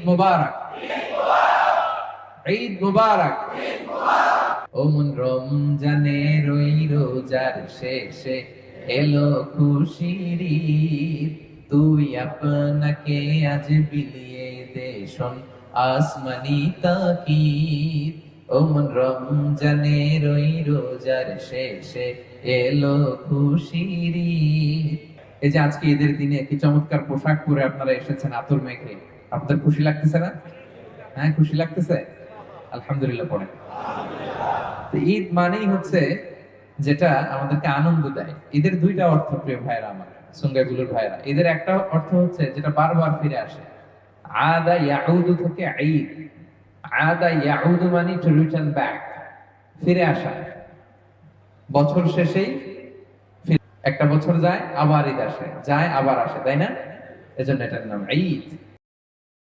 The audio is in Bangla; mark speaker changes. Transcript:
Speaker 1: মুবারক, ঈদ মুবারক। ও মন রমজানের ওই রোজার শেষে এলো খুশির ঈদ, তুই আপনাকে আজ বিলিয়ে দে শোন আসমানি তাকিদ। ও মন রমজানের ওই রোজার শেষে এলো খুশির ঈদ। এই যে আজকে ঈদের দিনে কি চমৎকার পোশাক পরে আপনারা এসেছেন আতর মেখে, আপনাদের খুশি লাগতেছে না? হ্যাঁ, খুশি লাগতেছে? আলহামদুলিল্লাহ পড়ে। তো ঈদ মানেই হচ্ছে যেটা আমাদেরকে আনন্দ দেয়। ঈদের দুইটা অর্থ প্রিয় ভাইরা আমার, সুঙ্গাইগুলোর ভাইরা। ঈদের একটা অর্থ হচ্ছে যেটা বারবার ফিরে আসে, আদা ইয়াউদু থেকে ঈদ। আদা ইয়াউদু মানে টু রিটার্ন ব্যাক, ফিরে আসা। বছর শেষেই একটা বছর যায় আবার ঈদ আসে, যায় আবার আসে, তাই না? এজন্য এটার নাম ঈদ।